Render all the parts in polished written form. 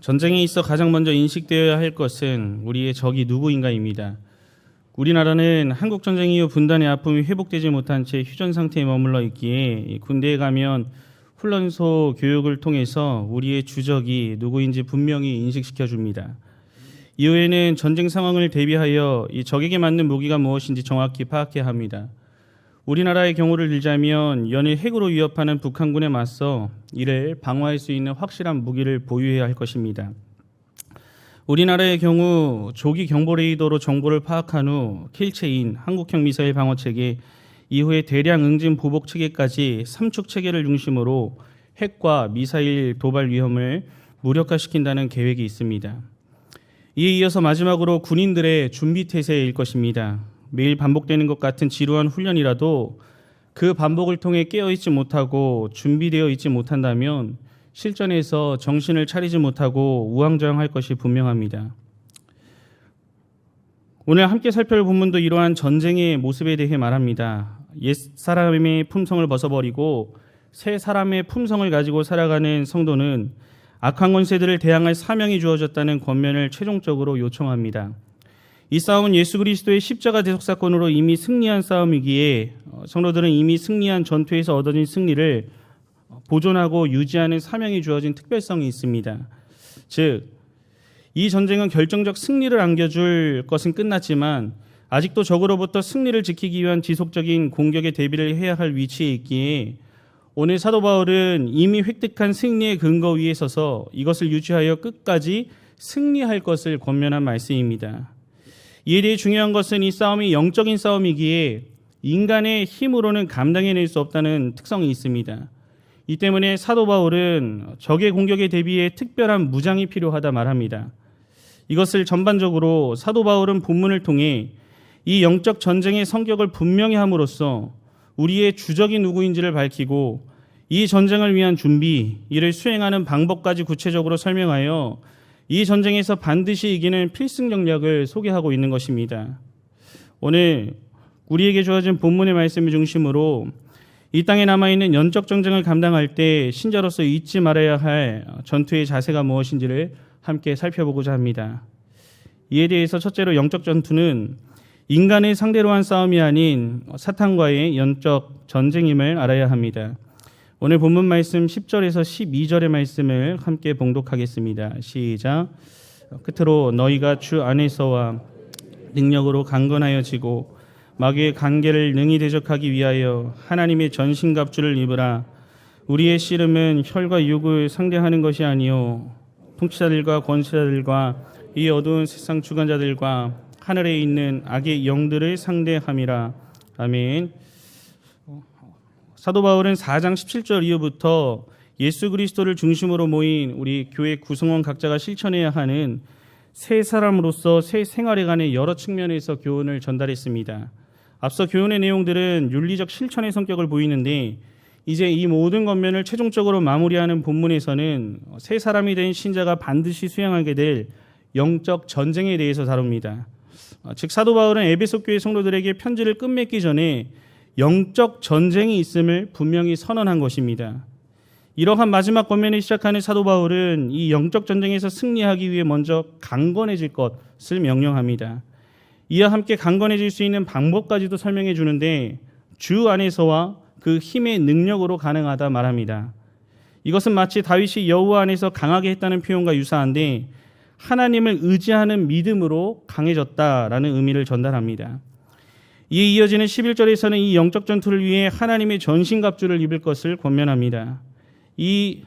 전쟁에 있어 가장 먼저 인식되어야 할 것은 우리의 적이 누구인가입니다. 우리나라는 한국 전쟁 이후 분단의 아픔이 회복되지 못한 채 휴전 상태에 머물러 있기에 군대에 가면 훈련소 교육을 통해서 우리의 주적이 누구인지 분명히 인식시켜 줍니다. 이후에는 전쟁 상황을 대비하여 이 적에게 맞는 무기가 무엇인지 정확히 파악해야 합니다. 우리나라의 경우를 들자면 연일 핵으로 위협하는 북한군에 맞서 이를 방어할 수 있는 확실한 무기를 보유해야 할 것입니다. 우리나라의 경우 조기 경보 레이더로 정보를 파악한 후 킬체인 한국형 미사일 방어 체계, 이후에 대량 응징 보복 체계까지 3축 체계를 중심으로 핵과 미사일 도발 위험을 무력화시킨다는 계획이 있습니다. 이에 이어서 마지막으로 군인들의 준비 태세일 것입니다. 매일 반복되는 것 같은 지루한 훈련이라도 그 반복을 통해 깨어있지 못하고 준비되어 있지 못한다면 실전에서 정신을 차리지 못하고 우왕좌왕할 것이 분명합니다. 오늘 함께 살펴볼 본문도 이러한 전쟁의 모습에 대해 말합니다. 옛 사람의 품성을 벗어버리고 새 사람의 품성을 가지고 살아가는 성도는 악한 권세들을 대항할 사명이 주어졌다는 권면을 최종적으로 요청합니다. 이 싸움은 예수 그리스도의 십자가 대속 사건으로 이미 승리한 싸움이기에 성도들은 이미 승리한 전투에서 얻어진 승리를 보존하고 유지하는 사명이 주어진 특별성이 있습니다. 즉, 이 전쟁은 결정적 승리를 안겨줄 것은 끝났지만 아직도 적으로부터 승리를 지키기 위한 지속적인 공격에 대비를 해야 할 위치에 있기에 오늘 사도 바울은 이미 획득한 승리의 근거 위에 서서 이것을 유지하여 끝까지 승리할 것을 권면한 말씀입니다. 이에 대해 중요한 것은 이 싸움이 영적인 싸움이기에 인간의 힘으로는 감당해낼 수 없다는 특성이 있습니다. 이 때문에 사도 바울은 적의 공격에 대비해 특별한 무장이 필요하다 말합니다. 이것을 전반적으로 사도 바울은 본문을 통해 이 영적 전쟁의 성격을 분명히 함으로써 우리의 주적이 누구인지를 밝히고 이 전쟁을 위한 준비, 이를 수행하는 방법까지 구체적으로 설명하여 이 전쟁에서 반드시 이기는 필승 전략을 소개하고 있는 것입니다. 오늘 우리에게 주어진 본문의 말씀을 중심으로 이 땅에 남아있는 영적 전쟁을 감당할 때 신자로서 잊지 말아야 할 전투의 자세가 무엇인지를 함께 살펴보고자 합니다. 이에 대해서 첫째로 영적 전투는 인간을 상대로 한 싸움이 아닌 사탄과의 영적 전쟁임을 알아야 합니다. 오늘 본문 말씀 10절에서 12절의 말씀을 함께 봉독하겠습니다. 시작. 끝으로 너희가 주 안에서와 능력으로 강건하여지고 마귀의 관계를 능히 대적하기 위하여 하나님의 전신갑주를 입으라. 우리의 씨름은 혈과 육을 상대하는 것이 아니요 통치자들과 권세자들과 이 어두운 세상 주관자들과 하늘에 있는 악의 영들을 상대함이라. 아멘. 사도 바울은 4장 17절 이후부터 예수 그리스도를 중심으로 모인 우리 교회 구성원 각자가 실천해야 하는 새 사람으로서 새 생활에 관해 여러 측면에서 교훈을 전달했습니다. 앞서 교훈의 내용들은 윤리적 실천의 성격을 보이는데 이제 이 모든 권면을 최종적으로 마무리하는 본문에서는 새 사람이 된 신자가 반드시 수행하게 될 영적 전쟁에 대해서 다룹니다. 즉 사도 바울은 에베소 교회 성도들에게 편지를 끝맺기 전에 영적 전쟁이 있음을 분명히 선언한 것입니다. 이러한 마지막 권면을 시작하는 사도 바울은 이 영적 전쟁에서 승리하기 위해 먼저 강건해질 것을 명령합니다. 이와 함께 강건해질 수 있는 방법까지도 설명해 주는데 주 안에서와 그 힘의 능력으로 가능하다 말합니다. 이것은 마치 다윗이 여호와 안에서 강하게 했다는 표현과 유사한데 하나님을 의지하는 믿음으로 강해졌다라는 의미를 전달합니다. 이에 이어지는 11절에서는 이 영적 전투를 위해 하나님의 전신갑주를 입을 것을 권면합니다. 이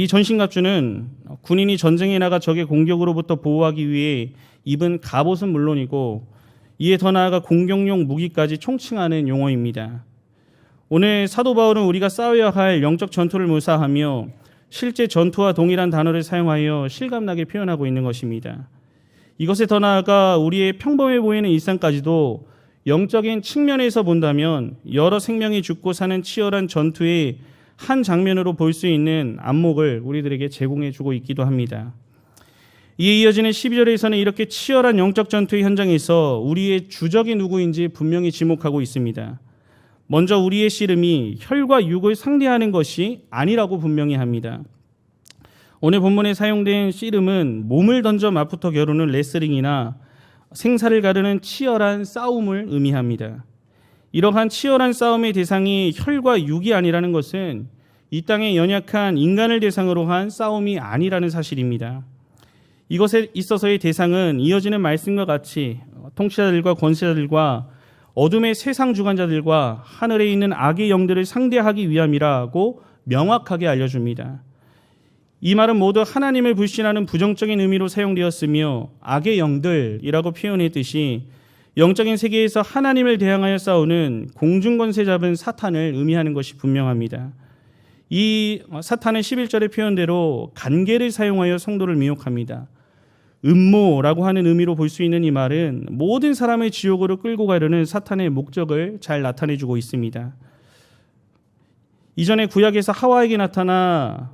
전신갑주는 군인이 전쟁에 나가 적의 공격으로부터 보호하기 위해 입은 갑옷은 물론이고 이에 더 나아가 공격용 무기까지 총칭하는 용어입니다. 오늘 사도 바울은 우리가 싸워야 할 영적 전투를 묘사하며 실제 전투와 동일한 단어를 사용하여 실감나게 표현하고 있는 것입니다. 이것에 더 나아가 우리의 평범해 보이는 일상까지도 영적인 측면에서 본다면 여러 생명이 죽고 사는 치열한 전투의 한 장면으로 볼 수 있는 안목을 우리들에게 제공해 주고 있기도 합니다. 이에 이어지는 12절에서는 이렇게 치열한 영적 전투의 현장에서 우리의 주적이 누구인지 분명히 지목하고 있습니다. 먼저 우리의 씨름이 혈과 육을 상대하는 것이 아니라고 분명히 합니다. 오늘 본문에 사용된 씨름은 몸을 던져 맞붙어 겨루는 레슬링이나 생사를 가르는 치열한 싸움을 의미합니다. 이러한 치열한 싸움의 대상이 혈과 육이 아니라는 것은 이 땅에 연약한 인간을 대상으로 한 싸움이 아니라는 사실입니다. 이것에 있어서의 대상은 이어지는 말씀과 같이 통치자들과 권세자들과 어둠의 세상 주관자들과 하늘에 있는 악의 영들을 상대하기 위함이라고 명확하게 알려줍니다. 이 말은 모두 하나님을 불신하는 부정적인 의미로 사용되었으며 악의 영들이라고 표현했듯이 영적인 세계에서 하나님을 대항하여 싸우는 공중권세 잡은 사탄을 의미하는 것이 분명합니다. 이 사탄은 11절의 표현대로 간계를 사용하여 성도를 미혹합니다. 음모라고 하는 의미로 볼 수 있는 이 말은 모든 사람을 지옥으로 끌고 가려는 사탄의 목적을 잘 나타내주고 있습니다. 이전에 구약에서 하와에게 나타나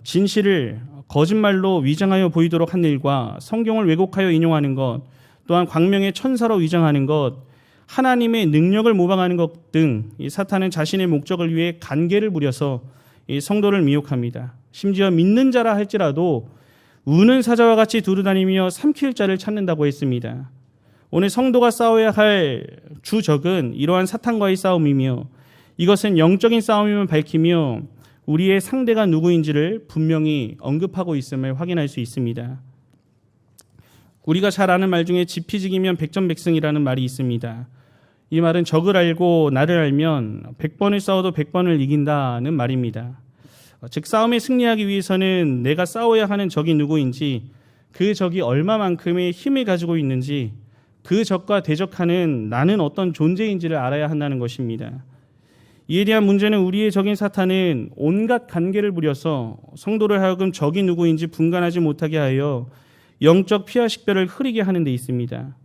진실을 거짓말로 위장하여 보이도록 한 일과 성경을 왜곡하여 인용하는 것, 또한 광명의 천사로 위장하는 것, 하나님의 능력을 모방하는 것 등 사탄은 자신의 목적을 위해 간계를 부려서 성도를 미혹합니다. 심지어 믿는 자라 할지라도 우는 사자와 같이 두루다니며 삼킬 자를 찾는다고 했습니다. 오늘 성도가 싸워야 할 주적은 이러한 사탄과의 싸움이며 이것은 영적인 싸움임을 밝히며 우리의 상대가 누구인지를 분명히 언급하고 있음을 확인할 수 있습니다. 우리가 잘 아는 말 중에 지피지기면 백전백승이라는 말이 있습니다. 이 말은 적을 알고 나를 알면 100번을 싸워도 100번을 이긴다는 말입니다. 즉 싸움에 승리하기 위해서는 내가 싸워야 하는 적이 누구인지, 그 적이 얼마만큼의 힘을 가지고 있는지, 그 적과 대적하는 나는 어떤 존재인지를 알아야 한다는 것입니다. 이에 대한 문제는 우리의 적인 사탄은 온갖 간계를 부려서 성도를 하여금 적이 누구인지 분간하지 못하게 하여 영적 피하식별을 흐리게 하는 데 있습니다.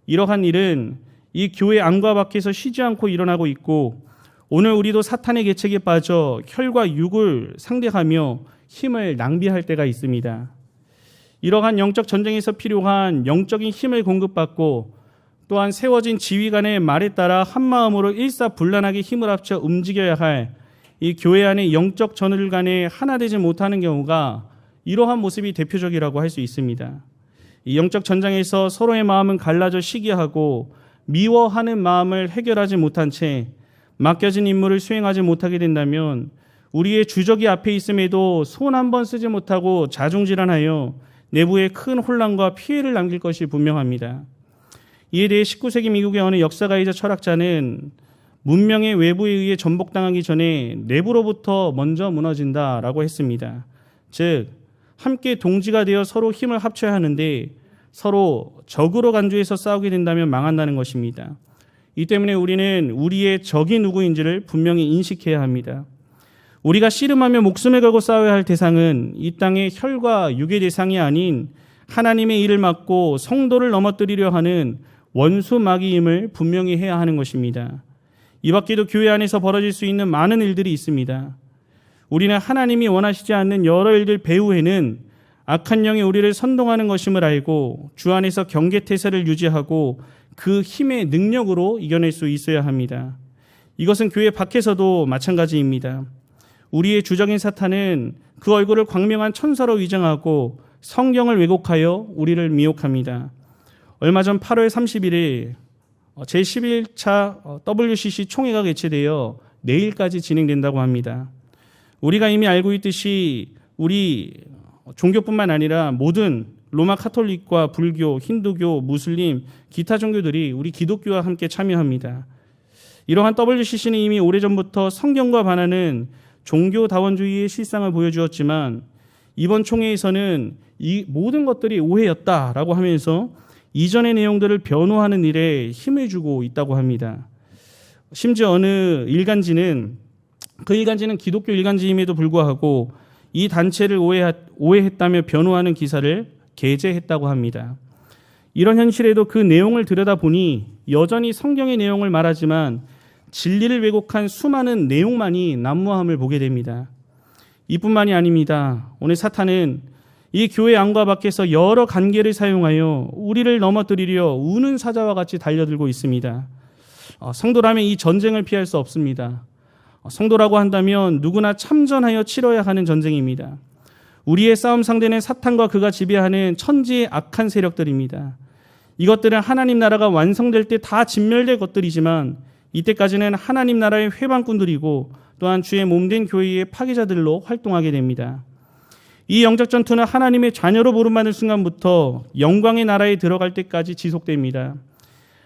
이러한 일은 이 교회 안과 밖에서 쉬지 않고 일어나고 있고 오늘 우리도 사탄의 계책에 빠져 혈과 육을 상대하며 힘을 낭비할 때가 있습니다. 이러한 영적 전쟁에서 필요한 영적인 힘을 공급받고 또한 세워진 지휘관의 말에 따라 한마음으로 일사불란하게 힘을 합쳐 움직여야 할 이 교회 안의 영적 전을 간에 하나 되지 못하는 경우가 이러한 모습이 대표적이라고 할 수 있습니다. 이 영적 전장에서 서로의 마음은 갈라져 시기하고 미워하는 마음을 해결하지 못한 채 맡겨진 임무를 수행하지 못하게 된다면 우리의 주적이 앞에 있음에도 손 한 번 쓰지 못하고 자중질환하여 내부에 큰 혼란과 피해를 남길 것이 분명합니다. 이에 대해 19세기 미국의 어느 역사가이자 철학자는 문명의 외부에 의해 전복당하기 전에 내부로부터 먼저 무너진다라고 했습니다. 즉 함께 동지가 되어 서로 힘을 합쳐야 하는데 서로 적으로 간주해서 싸우게 된다면 망한다는 것입니다. 이 때문에 우리는 우리의 적이 누구인지를 분명히 인식해야 합니다. 우리가 씨름하며 목숨을 걸고 싸워야 할 대상은 이 땅의 혈과 육의 대상이 아닌 하나님의 일을 맡고 성도를 넘어뜨리려 하는 원수 마귀임을 분명히 해야 하는 것입니다. 이 밖에도 교회 안에서 벌어질 수 있는 많은 일들이 있습니다. 우리는 하나님이 원하시지 않는 여러 일들 배후에는 악한 영이 우리를 선동하는 것임을 알고 주 안에서 경계태세를 유지하고 그 힘의 능력으로 이겨낼 수 있어야 합니다. 이것은 교회 밖에서도 마찬가지입니다. 우리의 주적인 사탄은 그 얼굴을 광명한 천사로 위장하고 성경을 왜곡하여 우리를 미혹합니다. 얼마 전 8월 31일 제11차 WCC 총회가 개최되어 내일까지 진행된다고 합니다. 우리가 이미 알고 있듯이 우리 종교뿐만 아니라 모든 로마 카톨릭과 불교, 힌두교, 무슬림, 기타 종교들이 우리 기독교와 함께 참여합니다. 이러한 WCC는 이미 오래전부터 성경과 반하는 종교다원주의의 실상을 보여주었지만 이번 총회에서는 이 모든 것들이 오해였다라고 하면서 이전의 내용들을 변호하는 일에 힘을 주고 있다고 합니다. 심지어 어느 일간지는 그 일간지는 기독교 일간지임에도 불구하고 이 단체를 오해했다며 변호하는 기사를 게재했다고 합니다. 이런 현실에도 그 내용을 들여다보니 여전히 성경의 내용을 말하지만 진리를 왜곡한 수많은 내용만이 난무함을 보게 됩니다. 이뿐만이 아닙니다. 오늘 사탄은 이 교회 안과 밖에서 여러 간계를 사용하여 우리를 넘어뜨리려 우는 사자와 같이 달려들고 있습니다. 성도라면 이 전쟁을 피할 수 없습니다. 성도라고 한다면 누구나 참전하여 치러야 하는 전쟁입니다. 우리의 싸움 상대는 사탄과 그가 지배하는 천지의 악한 세력들입니다. 이것들은 하나님 나라가 완성될 때 다 진멸될 것들이지만 이때까지는 하나님 나라의 회방꾼들이고 또한 주의 몸된 교회의 파괴자들로 활동하게 됩니다. 이 영적 전투는 하나님의 자녀로 부름받는 순간부터 영광의 나라에 들어갈 때까지 지속됩니다.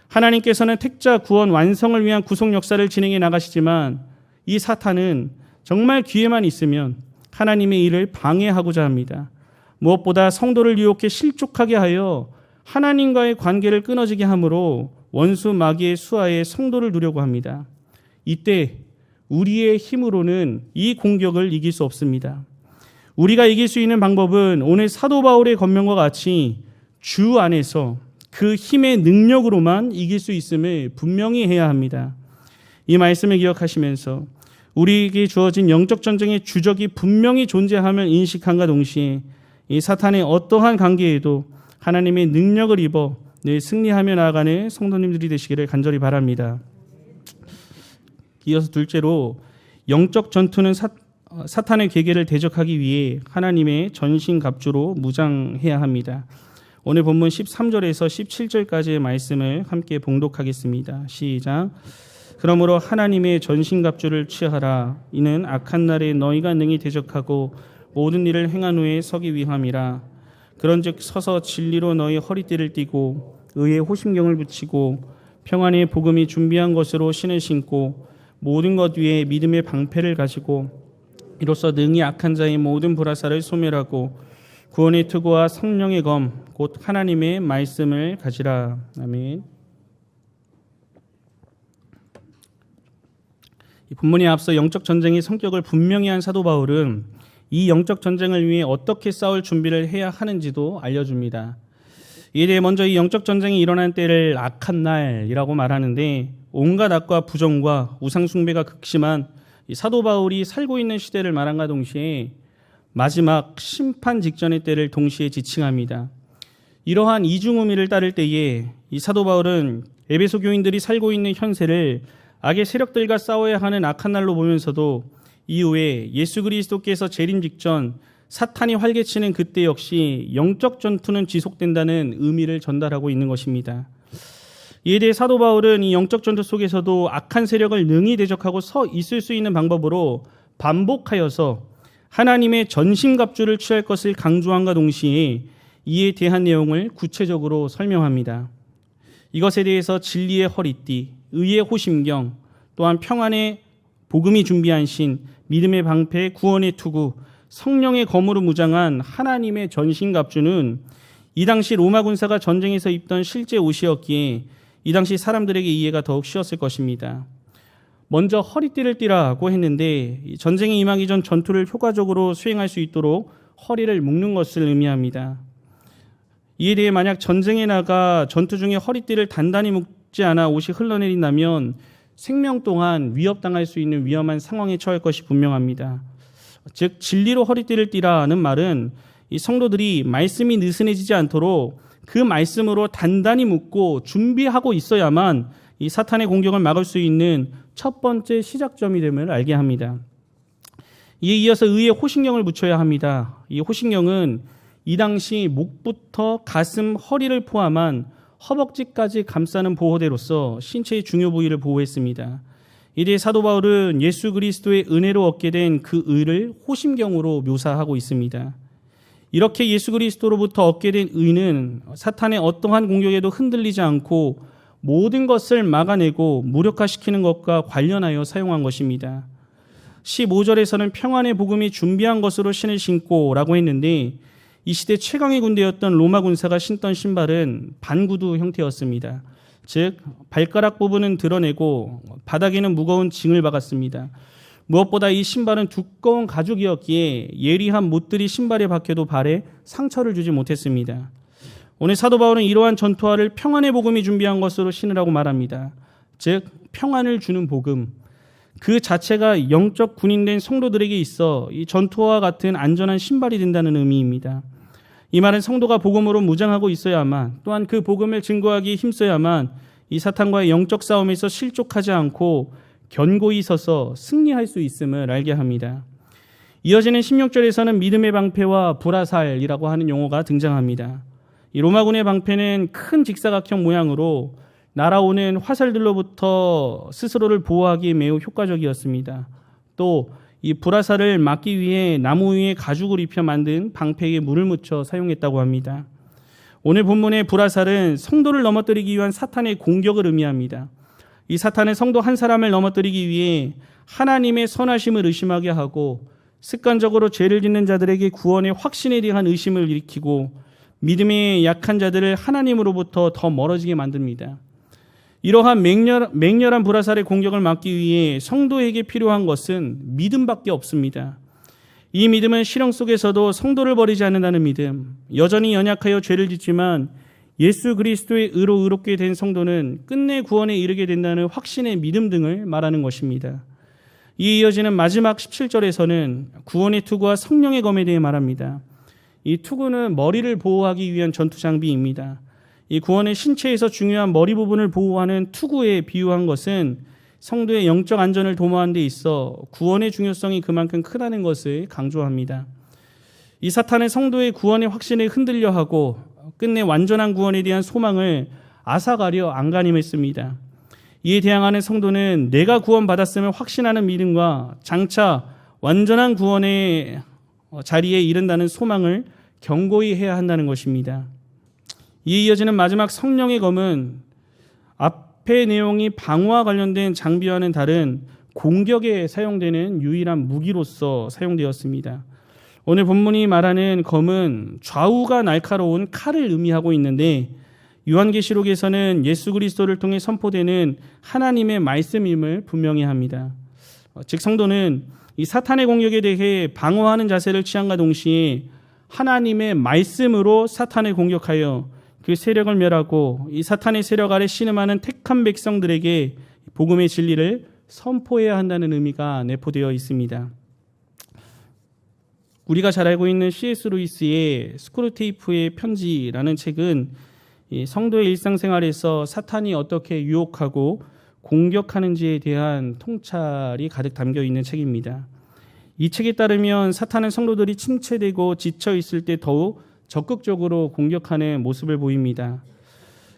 하나님께서는 택자 구원 완성을 위한 구속 역사를 진행해 나가시지만 이 사탄은 정말 기회만 있으면 하나님의 일을 방해하고자 합니다. 무엇보다 성도를 유혹해 실족하게 하여 하나님과의 관계를 끊어지게 함으로 원수 마귀의 수하에 성도를 누려고 합니다. 이때 우리의 힘으로는 이 공격을 이길 수 없습니다. 우리가 이길 수 있는 방법은 오늘 사도 바울의 권면과 같이 주 안에서 그 힘의 능력으로만 이길 수 있음을 분명히 해야 합니다. 이 말씀을 기억하시면서 우리에게 주어진 영적 전쟁의 주적이 분명히 존재함을 인식함과 동시에 이 사탄의 어떠한 관계에도 하나님의 능력을 입어 늘 승리하며 나아가는 성도님들이 되시기를 간절히 바랍니다. 이어서 둘째로 영적 전투는 사탄의 계계를 대적하기 위해 하나님의 전신갑주로 무장해야 합니다. 오늘 본문 13절에서 17절까지의 말씀을 함께 봉독하겠습니다. 시작. 그러므로 하나님의 전신갑주를 취하라. 이는 악한 날에 너희가 능히 대적하고 모든 일을 행한 후에 서기 위함이라. 그런즉 서서 진리로 너희 허리띠를 띠고 의의 호심경을 붙이고 평안의 복음이 준비한 것으로 신을 신고 모든 것 위에 믿음의 방패를 가지고 이로써 능히 악한 자의 모든 불화살을 소멸하고 구원의 투구와 성령의 검 곧 하나님의 말씀을 가지라. 아멘. 이 본문에 앞서 영적 전쟁의 성격을 분명히 한 사도 바울은 이 영적 전쟁을 위해 어떻게 싸울 준비를 해야 하는지도 알려줍니다. 이에 대해 먼저 이 영적 전쟁이 일어난 때를 악한 날이라고 말하는데 온갖 악과 부정과 우상 숭배가 극심한 이 사도 바울이 살고 있는 시대를 말함과 동시에 마지막 심판 직전의 때를 동시에 지칭합니다. 이러한 이중의미를 따를 때에 이 사도 바울은 에베소 교인들이 살고 있는 현세를 악의 세력들과 싸워야 하는 악한 날로 보면서도 이후에 예수 그리스도께서 재림 직전 사탄이 활개치는 그때 역시 영적 전투는 지속된다는 의미를 전달하고 있는 것입니다. 이에 대해 사도 바울은 이 영적 전투 속에서도 악한 세력을 능히 대적하고 서 있을 수 있는 방법으로 반복하여서 하나님의 전신갑주를 취할 것을 강조함과 동시에 이에 대한 내용을 구체적으로 설명합니다. 이것에 대해서 진리의 허리띠, 의의 호심경, 또한 평안의 복음이 준비한 신, 믿음의 방패, 구원의 투구, 성령의 검으로 무장한 하나님의 전신갑주는 이 당시 로마 군사가 전쟁에서 입던 실제 옷이었기에 이 당시 사람들에게 이해가 더욱 쉬웠을 것입니다. 먼저 허리띠를 띠라고 했는데 전쟁에 임하기 전 전투를 효과적으로 수행할 수 있도록 허리를 묶는 것을 의미합니다. 이에 대해 만약 전쟁에 나가 전투 중에 허리띠를 단단히 묶지 않아 옷이 흘러내린다면 생명 동안 위협당할 수 있는 위험한 상황에 처할 것이 분명합니다. 즉 진리로 허리띠를 띠라는 말은 이 성도들이 말씀이 느슨해지지 않도록 그 말씀으로 단단히 묶고 준비하고 있어야만 이 사탄의 공격을 막을 수 있는 첫 번째 시작점이 됨을 알게 합니다. 이에 이어서 의의 호신경을 붙여야 합니다. 이 호신경은 이 당시 목부터 가슴, 허리를 포함한 허벅지까지 감싸는 보호대로서 신체의 중요 부위를 보호했습니다. 이에 사도 바울은 예수 그리스도의 은혜로 얻게 된 그 의를 호심경으로 묘사하고 있습니다. 이렇게 예수 그리스도로부터 얻게 된 의는 사탄의 어떠한 공격에도 흔들리지 않고 모든 것을 막아내고 무력화시키는 것과 관련하여 사용한 것입니다. 15절에서는 평안의 복음이 준비한 것으로 신을 신고 라고 했는데 이 시대 최강의 군대였던 로마 군사가 신던 신발은 반구두 형태였습니다. 즉 발가락 부분은 드러내고 바닥에는 무거운 징을 박았습니다. 무엇보다 이 신발은 두꺼운 가죽이었기에 예리한 못들이 신발에 박혀도 발에 상처를 주지 못했습니다. 오늘 사도 바울은 이러한 전투화를 평안의 복음이 준비한 것으로 신으라고 말합니다. 즉 평안을 주는 복음, 그 자체가 영적 군인된 성도들에게 있어 이 전투화와 같은 안전한 신발이 된다는 의미입니다. 이 말은 성도가 복음으로 무장하고 있어야만, 또한 그 복음을 증거하기에 힘써야만 이 사탄과의 영적 싸움에서 실족하지 않고 견고히 서서 승리할 수 있음을 알게 합니다. 이어지는 16절에서는 믿음의 방패와 불화살이라고 하는 용어가 등장합니다. 이 로마군의 방패는 큰 직사각형 모양으로 날아오는 화살들로부터 스스로를 보호하기에 매우 효과적이었습니다. 또 이 불화살을 막기 위해 나무 위에 가죽을 입혀 만든 방패에 물을 묻혀 사용했다고 합니다. 오늘 본문의 불화살은 성도를 넘어뜨리기 위한 사탄의 공격을 의미합니다. 이 사탄은 성도 한 사람을 넘어뜨리기 위해 하나님의 선하심을 의심하게 하고 습관적으로 죄를 짓는 자들에게 구원의 확신에 대한 의심을 일으키고 믿음의 약한 자들을 하나님으로부터 더 멀어지게 만듭니다. 이러한 맹렬한 불화살의 공격을 막기 위해 성도에게 필요한 것은 믿음밖에 없습니다. 이 믿음은 실형 속에서도 성도를 버리지 않는다는 믿음, 여전히 연약하여 죄를 짓지만 예수 그리스도의 의로 의롭게 된 성도는 끝내 구원에 이르게 된다는 확신의 믿음 등을 말하는 것입니다. 이에 이어지는 마지막 17절에서는 구원의 투구와 성령의 검에 대해 말합니다. 이 투구는 머리를 보호하기 위한 전투 장비입니다. 이 구원의 신체에서 중요한 머리 부분을 보호하는 투구에 비유한 것은 성도의 영적 안전을 도모하는 데 있어 구원의 중요성이 그만큼 크다는 것을 강조합니다. 이 사탄은 성도의 구원의 확신에 흔들려 하고 끝내 완전한 구원에 대한 소망을 앗아가려 안간힘했습니다. 이에 대항하는 성도는 내가 구원받았음을 확신하는 믿음과 장차 완전한 구원의 자리에 이른다는 소망을 견고히 해야 한다는 것입니다. 이에 이어지는 마지막 성령의 검은 앞의 내용이 방어와 관련된 장비와는 다른 공격에 사용되는 유일한 무기로서 사용되었습니다. 오늘 본문이 말하는 검은 좌우가 날카로운 칼을 의미하고 있는데 요한계시록에서는 예수 그리스도를 통해 선포되는 하나님의 말씀임을 분명히 합니다. 즉 성도는 이 사탄의 공격에 대해 방어하는 자세를 취함과 동시에 하나님의 말씀으로 사탄을 공격하여 그 세력을 멸하고 이 사탄의 세력 아래 신음하는 택한 백성들에게 복음의 진리를 선포해야 한다는 의미가 내포되어 있습니다. 우리가 잘 알고 있는 C.S. 루이스의 스크루테이프의 편지라는 책은 이 성도의 일상생활에서 사탄이 어떻게 유혹하고 공격하는지에 대한 통찰이 가득 담겨 있는 책입니다. 이 책에 따르면 사탄은 성도들이 침체되고 지쳐 있을 때 더욱 적극적으로 공격하는 모습을 보입니다.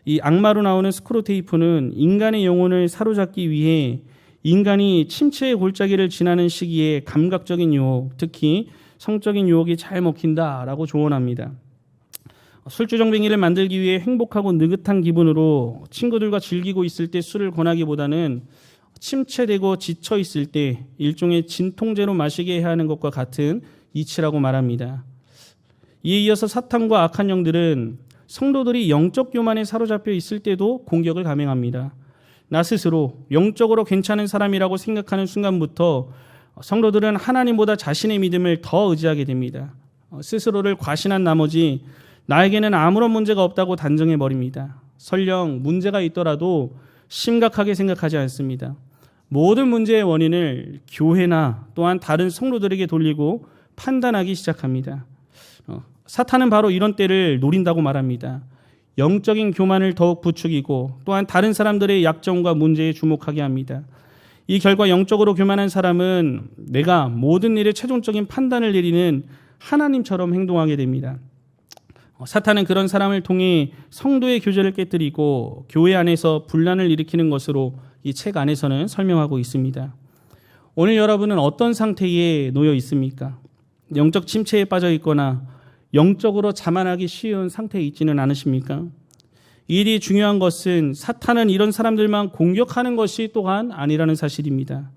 이 악마로 나오는 스크루테이프는 인간의 영혼을 사로잡기 위해 인간이 침체의 골짜기를 지나는 시기에 감각적인 유혹, 특히 성적인 유혹이 잘 먹힌다라고 조언합니다. 술주정뱅이를 만들기 위해 행복하고 느긋한 기분으로 친구들과 즐기고 있을 때 술을 권하기보다는 침체되고 지쳐 있을 때 일종의 진통제로 마시게 해야 하는 것과 같은 이치라고 말합니다. 이에 이어서 사탄과 악한 영들은 성도들이 영적 교만에 사로잡혀 있을 때도 공격을 감행합니다. 나 스스로 영적으로 괜찮은 사람이라고 생각하는 순간부터 성도들은 하나님보다 자신의 믿음을 더 의지하게 됩니다. 스스로를 과신한 나머지 나에게는 아무런 문제가 없다고 단정해버립니다. 설령 문제가 있더라도 심각하게 생각하지 않습니다. 모든 문제의 원인을 교회나 또한 다른 성도들에게 돌리고 판단하기 시작합니다. 사탄은 바로 이런 때를 노린다고 말합니다. 영적인 교만을 더욱 부추기고 또한 다른 사람들의 약점과 문제에 주목하게 합니다. 이 결과 영적으로 교만한 사람은 내가 모든 일에 최종적인 판단을 내리는 하나님처럼 행동하게 됩니다. 사탄은 그런 사람을 통해 성도의 교제를 깨뜨리고 교회 안에서 분란을 일으키는 것으로 이 책 안에서는 설명하고 있습니다. 오늘 여러분은 어떤 상태에 놓여 있습니까? 영적 침체에 빠져 있거나 영적으로 자만하기 쉬운 상태에 있지는 않으십니까? 일이 중요한 것은 사탄은 이런 사람들만 공격하는 것이 또한 아니라는 사실입니다.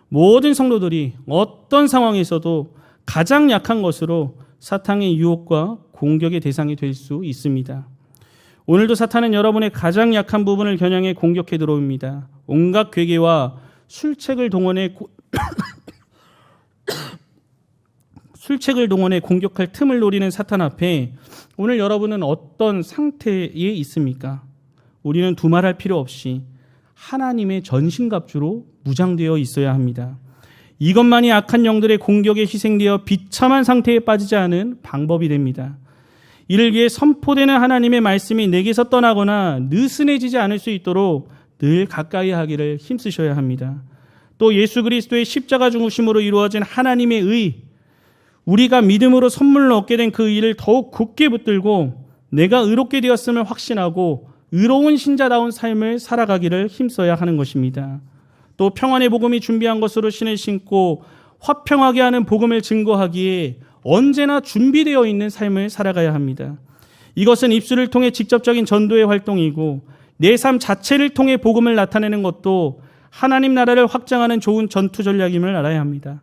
모든 성도들이 어떤 상황에서도 가장 약한 것으로 사탄의 유혹과 공격의 대상이 될 수 있습니다. 오늘도 사탄은 여러분의 가장 약한 부분을 겨냥해 공격해 들어옵니다. 온갖 괴계와 술책을 동원해 공격할 틈을 노리는 사탄 앞에 오늘 여러분은 어떤 상태에 있습니까? 우리는 두말할 필요 없이 하나님의 전신갑주로 무장되어 있어야 합니다. 이것만이 악한 영들의 공격에 희생되어 비참한 상태에 빠지지 않은 방법이 됩니다. 이를 위해 선포되는 하나님의 말씀이 내게서 떠나거나 느슨해지지 않을 수 있도록 늘 가까이 하기를 힘쓰셔야 합니다. 또 예수 그리스도의 십자가 죽으심으로 이루어진 하나님의 의, 우리가 믿음으로 선물로 얻게 된 그 일을 더욱 굳게 붙들고 내가 의롭게 되었음을 확신하고 의로운 신자다운 삶을 살아가기를 힘써야 하는 것입니다. 또 평안의 복음이 준비한 것으로 신을 신고 화평하게 하는 복음을 증거하기에 언제나 준비되어 있는 삶을 살아가야 합니다. 이것은 입술을 통해 직접적인 전도의 활동이고 내 삶 자체를 통해 복음을 나타내는 것도 하나님 나라를 확장하는 좋은 전투 전략임을 알아야 합니다.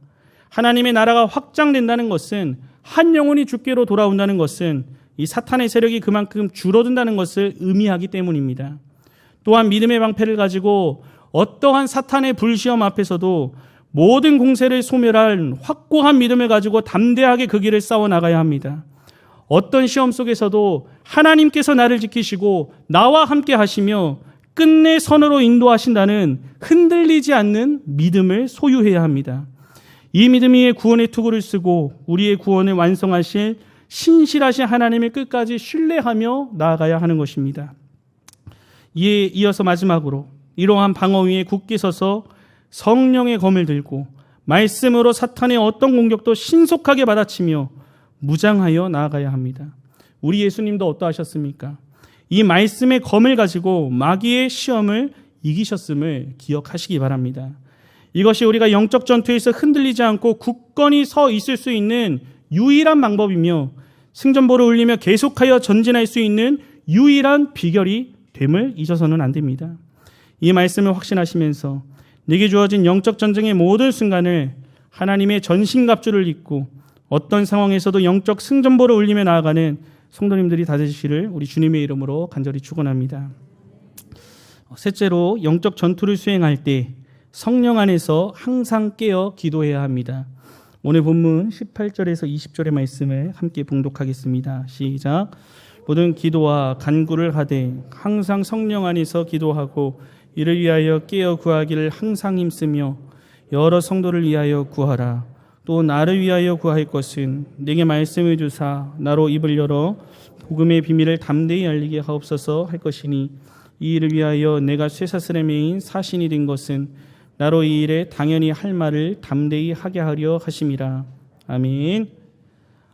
하나님의 나라가 확장된다는 것은 한 영혼이 주께로 돌아온다는 것은 이 사탄의 세력이 그만큼 줄어든다는 것을 의미하기 때문입니다. 또한 믿음의 방패를 가지고 어떠한 사탄의 불시험 앞에서도 모든 공세를 소멸할 확고한 믿음을 가지고 담대하게 그 길을 싸워 나가야 합니다. 어떤 시험 속에서도 하나님께서 나를 지키시고 나와 함께 하시며 끝내 선으로 인도하신다는 흔들리지 않는 믿음을 소유해야 합니다. 이 믿음 위에 구원의 투구를 쓰고 우리의 구원을 완성하실 신실하신 하나님을 끝까지 신뢰하며 나아가야 하는 것입니다. 이에 이어서 마지막으로 이러한 방어 위에 굳게 서서 성령의 검을 들고 말씀으로 사탄의 어떤 공격도 신속하게 받아치며 무장하여 나아가야 합니다. 우리 예수님도 어떠하셨습니까? 이 말씀의 검을 가지고 마귀의 시험을 이기셨음을 기억하시기 바랍니다. 이것이 우리가 영적 전투에서 흔들리지 않고 굳건히 서 있을 수 있는 유일한 방법이며 승전보를 울리며 계속하여 전진할 수 있는 유일한 비결이 됨을 잊어서는 안 됩니다. 이 말씀을 확신하시면서 내게 주어진 영적 전쟁의 모든 순간을 하나님의 전신갑주를 입고 어떤 상황에서도 영적 승전보를 울리며 나아가는 성도님들이 다 되시기를 우리 주님의 이름으로 간절히 축원합니다. 셋째로 영적 전투를 수행할 때 성령 안에서 항상 깨어 기도해야 합니다. 오늘 본문 18절에서 20절의 말씀을 함께 봉독하겠습니다. 시작. 모든 기도와 간구를 하되 항상 성령 안에서 기도하고 이를 위하여 깨어 구하기를 항상 힘쓰며 여러 성도를 위하여 구하라. 또 나를 위하여 구할 것은 내게 말씀을 주사 나로 입을 열어 복음의 비밀을 담대히 알리게 하옵소서 할 것이니 이 일을 위하여 내가 쇠사슬에 매인 사신이 된 것은 나로 이 일에 당연히 할 말을 담대히 하게 하려 하심이라. 아멘.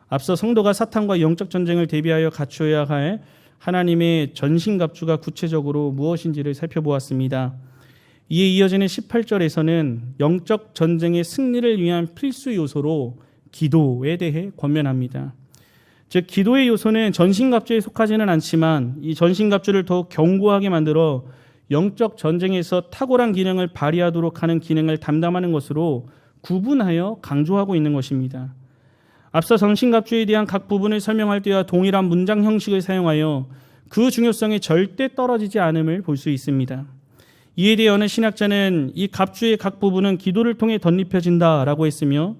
앞서 성도가 사탄과 영적 전쟁을 대비하여 갖추어야 할 하나님의 전신갑주가 구체적으로 무엇인지를 살펴보았습니다. 이에 이어지는 18절에서는 영적 전쟁의 승리를 위한 필수 요소로 기도에 대해 권면합니다. 즉 기도의 요소는 전신갑주에 속하지는 않지만 이 전신갑주를 더욱 견고하게 만들어 영적 전쟁에서 탁월한 기능을 발휘하도록 하는 기능을 담당하는 것으로 구분하여 강조하고 있는 것입니다. 앞서 전신갑주에 대한 각 부분을 설명할 때와 동일한 문장 형식을 사용하여 그 중요성이 절대 떨어지지 않음을 볼 수 있습니다. 이에 대해 어느 신학자는 이 갑주의 각 부분은 기도를 통해 덧입혀진다라고 했으며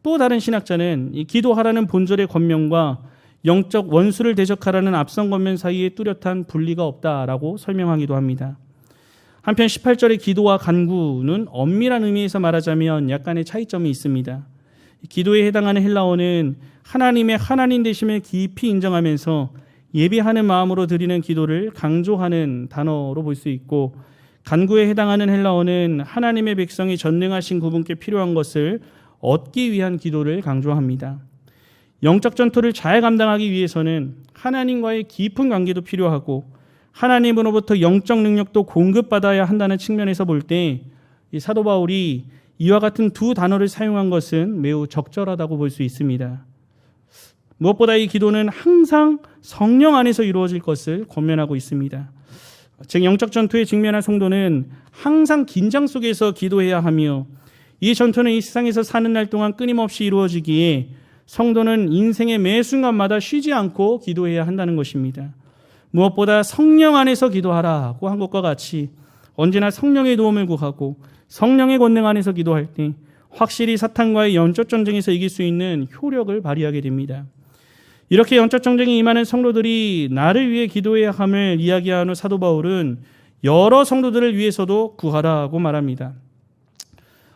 또 다른 신학자는 이 기도하라는 본절의 권면과 영적 원수를 대적하라는 앞선 권면 사이에 뚜렷한 분리가 없다라고 설명하기도 합니다. 한편 18절의 기도와 간구는 엄밀한 의미에서 말하자면 약간의 차이점이 있습니다. 기도에 해당하는 헬라어는 하나님의 하나님 되심을 깊이 인정하면서 예배하는 마음으로 드리는 기도를 강조하는 단어로 볼 수 있고 간구에 해당하는 헬라어는 하나님의 백성이 전능하신 그분께 필요한 것을 얻기 위한 기도를 강조합니다. 영적 전투를 잘 감당하기 위해서는 하나님과의 깊은 관계도 필요하고 하나님으로부터 영적 능력도 공급받아야 한다는 측면에서 볼 때 이 사도 바울이 이와 같은 두 단어를 사용한 것은 매우 적절하다고 볼 수 있습니다. 무엇보다 이 기도는 항상 성령 안에서 이루어질 것을 권면하고 있습니다. 즉 영적 전투에 직면한 성도는 항상 긴장 속에서 기도해야 하며 이 전투는 이 세상에서 사는 날 동안 끊임없이 이루어지기에 성도는 인생의 매 순간마다 쉬지 않고 기도해야 한다는 것입니다. 무엇보다 성령 안에서 기도하라고 한 것과 같이 언제나 성령의 도움을 구하고 성령의 권능 안에서 기도할 때 확실히 사탄과의 영적 전쟁에서 이길 수 있는 효력을 발휘하게 됩니다. 이렇게 영적 전쟁에 임하는 성도들이 나를 위해 기도해야 함을 이야기하는 사도 바울은 여러 성도들을 위해서도 구하라고 말합니다.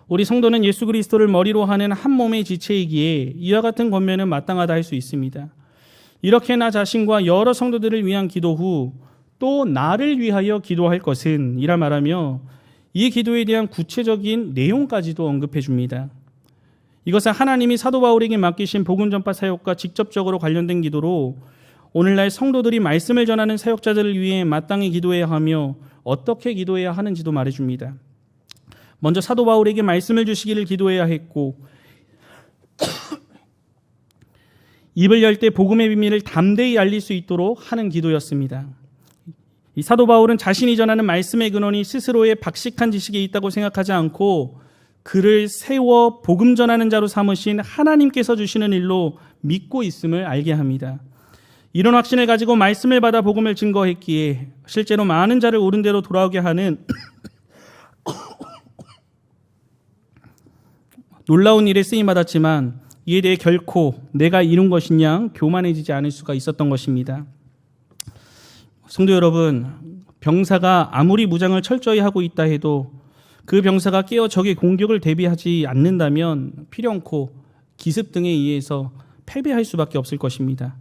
우리 성도는 예수 그리스도를 머리로 하는 한 몸의 지체이기에 이와 같은 권면은 마땅하다 할 수 있습니다. 이렇게 나 자신과 여러 성도들을 위한 기도 후 또 나를 위하여 기도할 것은 이라 말하며 이 기도에 대한 구체적인 내용까지도 언급해 줍니다. 이것은 하나님이 사도 바울에게 맡기신 복음 전파 사역과 직접적으로 관련된 기도로 오늘날 성도들이 말씀을 전하는 사역자들을 위해 마땅히 기도해야 하며 어떻게 기도해야 하는지도 말해줍니다. 먼저 사도 바울에게 말씀을 주시기를 기도해야 했고, 입을 열 때 복음의 비밀을 담대히 알릴 수 있도록 하는 기도였습니다. 이 사도 바울은 자신이 전하는 말씀의 근원이 스스로의 박식한 지식에 있다고 생각하지 않고 그를 세워 복음 전하는 자로 삼으신 하나님께서 주시는 일로 믿고 있음을 알게 합니다. 이런 확신을 가지고 말씀을 받아 복음을 증거했기에 실제로 많은 자를 옳은 대로 돌아오게 하는 놀라운 일에 쓰임받았지만 이에 대해 결코 내가 이룬 것이냐 교만해지지 않을 수가 있었던 것입니다. 성도 여러분, 병사가 아무리 무장을 철저히 하고 있다 해도 그 병사가 깨어 적의 공격을 대비하지 않는다면 필연코 기습 등에 의해서 패배할 수밖에 없을 것입니다.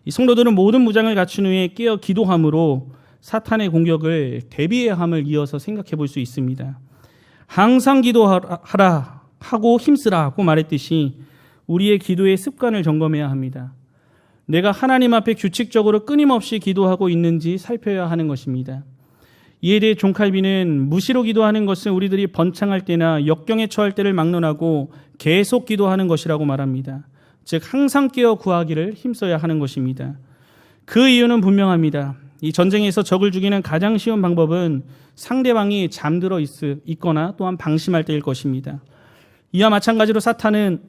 이 성도들은 모든 무장을 갖춘 후에 깨어 기도함으로 사탄의 공격을 대비해야 함을 이어서 생각해 볼 수 있습니다. 항상 기도하라 하고 힘쓰라고 말했듯이 우리의 기도의 습관을 점검해야 합니다. 내가 하나님 앞에 규칙적으로 끊임없이 기도하고 있는지 살펴야 하는 것입니다. 이에 대해 존 칼빈은 무시로 기도하는 것은 우리들이 번창할 때나 역경에 처할 때를 막론하고 계속 기도하는 것이라고 말합니다. 즉 항상 깨어 구하기를 힘써야 하는 것입니다. 그 이유는 분명합니다. 이 전쟁에서 적을 죽이는 가장 쉬운 방법은 상대방이 잠들어 있거나 또한 방심할 때일 것입니다. 이와 마찬가지로 사탄은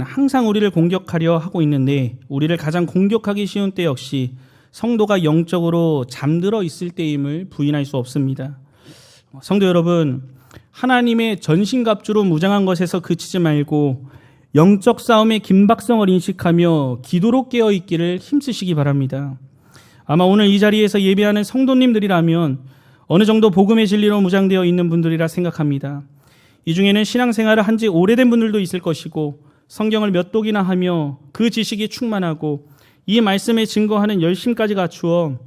항상 우리를 공격하려 하고 있는데 우리를 가장 공격하기 쉬운 때 역시 성도가 영적으로 잠들어 있을 때임을 부인할 수 없습니다. 성도 여러분, 하나님의 전신갑주로 무장한 것에서 그치지 말고 영적 싸움의 긴박성을 인식하며 기도로 깨어있기를 힘쓰시기 바랍니다. 아마 오늘 이 자리에서 예배하는 성도님들이라면 어느 정도 복음의 진리로 무장되어 있는 분들이라 생각합니다. 이 중에는 신앙생활을 한 지 오래된 분들도 있을 것이고 성경을 몇 독이나 하며 그 지식이 충만하고 이 말씀에 증거하는 열심까지 갖추어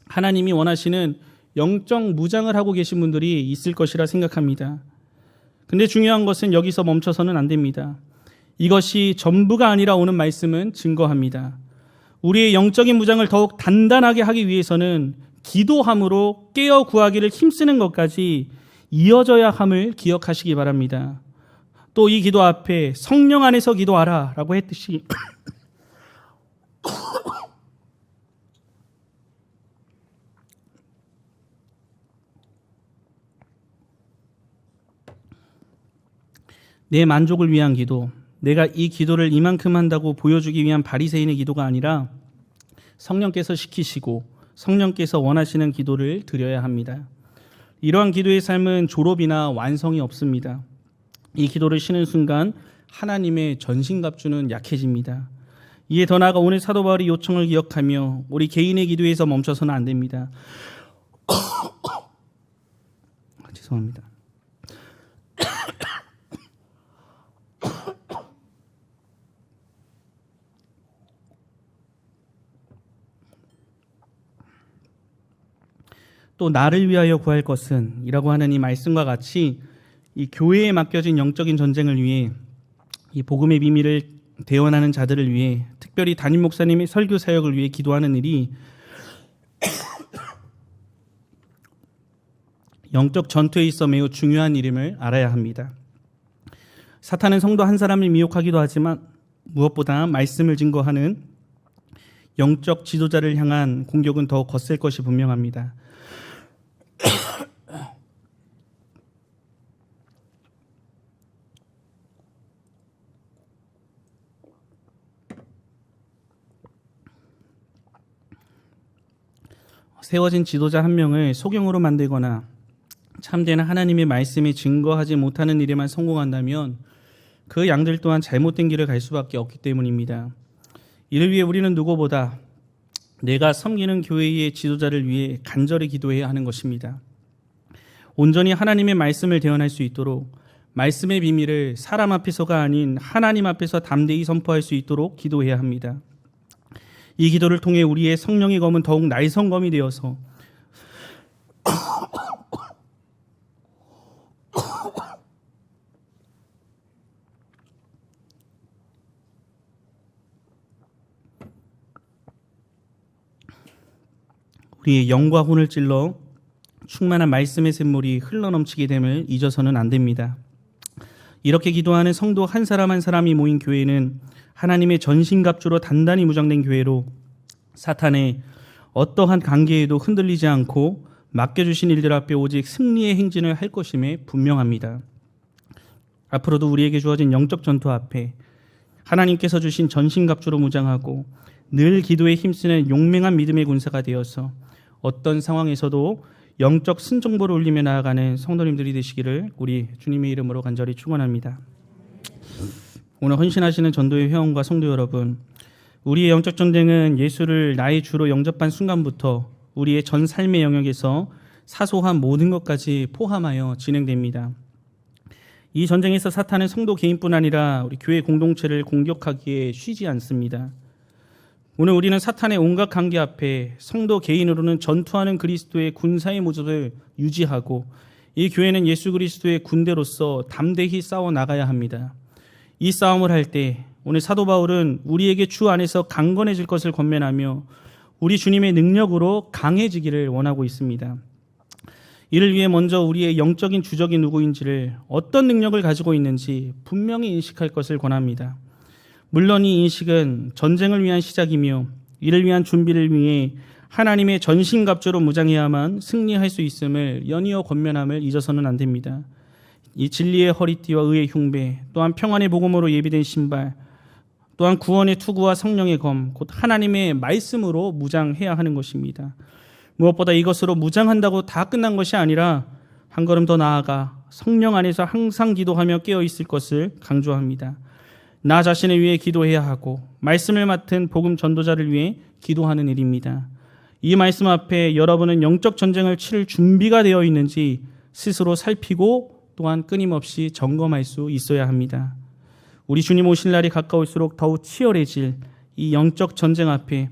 하나님이 원하시는 영적 무장을 하고 계신 분들이 있을 것이라 생각합니다. 근데 중요한 것은 여기서 멈춰서는 안 됩니다. 이것이 전부가 아니라 오는 말씀은 증거합니다. 우리의 영적인 무장을 더욱 단단하게 하기 위해서는 기도함으로 깨어 구하기를 힘쓰는 것까지 이어져야 함을 기억하시기 바랍니다. 또 이 기도 앞에 성령 안에서 기도하라 라고 했듯이 내 만족을 위한 기도, 내가 이 기도를 이만큼 한다고 보여주기 위한 바리새인의 기도가 아니라 성령께서 시키시고 성령께서 원하시는 기도를 드려야 합니다. 이러한 기도의 삶은 졸업이나 완성이 없습니다. 이 기도를 쉬는 순간 하나님의 전신갑주는 약해집니다. 이에 더 나아가 오늘 사도 바울의 요청을 기억하며 우리 개인의 기도에서 멈춰서는 안 됩니다. 죄송합니다. 또 나를 위하여 구할 것은 이라고 하는 이 말씀과 같이 이 교회에 맡겨진 영적인 전쟁을 위해 이 복음의 비밀을 대언하는 자들을 위해 특별히 담임 목사님의 설교 사역을 위해 기도하는 일이 영적 전투에 있어 매우 중요한 일임을 알아야 합니다. 사탄은 성도 한 사람을 미혹하기도 하지만 무엇보다 말씀을 증거하는 영적 지도자를 향한 공격은 더 거셀 것이 분명합니다. 세워진 지도자 한 명을 소경으로 만들거나 참된 하나님의 말씀에 증거하지 못하는 일에만 성공한다면 그 양들 또한 잘못된 길을 갈 수밖에 없기 때문입니다. 이를 위해 우리는 누구보다 내가 섬기는 교회의 지도자를 위해 간절히 기도해야 하는 것입니다. 온전히 하나님의 말씀을 대언할 수 있도록 말씀의 비밀을 사람 앞에서가 아닌 하나님 앞에서 담대히 선포할 수 있도록 기도해야 합니다. 이 기도를 통해 우리의 성령의 검은 더욱 날성검이 되어서 우리의 영과 혼을 찔러 충만한 말씀의 샘물이 흘러넘치게 됨을 잊어서는 안 됩니다. 이렇게 기도하는 성도 한 사람 한 사람이 모인 교회는 하나님의 전신갑주로 단단히 무장된 교회로 사탄의 어떠한 관계에도 흔들리지 않고 맡겨주신 일들 앞에 오직 승리의 행진을 할 것임에 분명합니다. 앞으로도 우리에게 주어진 영적 전투 앞에 하나님께서 주신 전신갑주로 무장하고 늘 기도에 힘쓰는 용맹한 믿음의 군사가 되어서 어떤 상황에서도 영적 승정보를 울리며 나아가는 성도님들이 되시기를 우리 주님의 이름으로 간절히 축원합니다. 오늘 헌신하시는 전도의 회원과 성도 여러분, 우리의 영적 전쟁은 예수를 나의 주로 영접한 순간부터 우리의 전 삶의 영역에서 사소한 모든 것까지 포함하여 진행됩니다. 이 전쟁에서 사탄은 성도 개인뿐 아니라 우리 교회 공동체를 공격하기에 쉬지 않습니다. 오늘 우리는 사탄의 온갖 관계 앞에 성도 개인으로는 전투하는 그리스도의 군사의 모습을 유지하고 이 교회는 예수 그리스도의 군대로서 담대히 싸워 나가야 합니다. 이 싸움을 할 때 오늘 사도 바울은 우리에게 주 안에서 강건해질 것을 권면하며 우리 주님의 능력으로 강해지기를 원하고 있습니다. 이를 위해 먼저 우리의 영적인 주적이 누구인지를 어떤 능력을 가지고 있는지 분명히 인식할 것을 권합니다. 물론 이 인식은 전쟁을 위한 시작이며 이를 위한 준비를 위해 하나님의 전신갑주로 무장해야만 승리할 수 있음을 연이어 권면함을 잊어서는 안 됩니다. 이 진리의 허리띠와 의의 흉배, 또한 평안의 복음으로 예비된 신발, 또한 구원의 투구와 성령의 검, 곧 하나님의 말씀으로 무장해야 하는 것입니다. 무엇보다 이것으로 무장한다고 다 끝난 것이 아니라 한 걸음 더 나아가 성령 안에서 항상 기도하며 깨어 있을 것을 강조합니다. 나 자신을 위해 기도해야 하고 말씀을 맡은 복음 전도자를 위해 기도하는 일입니다. 이 말씀 앞에 여러분은 영적 전쟁을 치를 준비가 되어 있는지 스스로 살피고 또한 끊임없이 점검할 수 있어야 합니다. 우리 주님 오실 날이 가까울수록 더욱 치열해질 이 영적 전쟁 앞에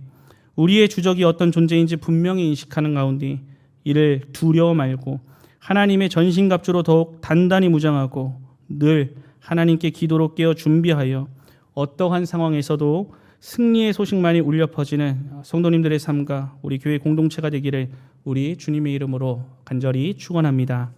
우리의 주적이 어떤 존재인지 분명히 인식하는 가운데 이를 두려워 말고 하나님의 전신갑주로 더욱 단단히 무장하고 늘 하나님께 기도로 깨어 준비하여 어떠한 상황에서도 승리의 소식만이 울려 퍼지는 성도님들의 삶과 우리 교회 공동체가 되기를 우리 주님의 이름으로 간절히 축원합니다.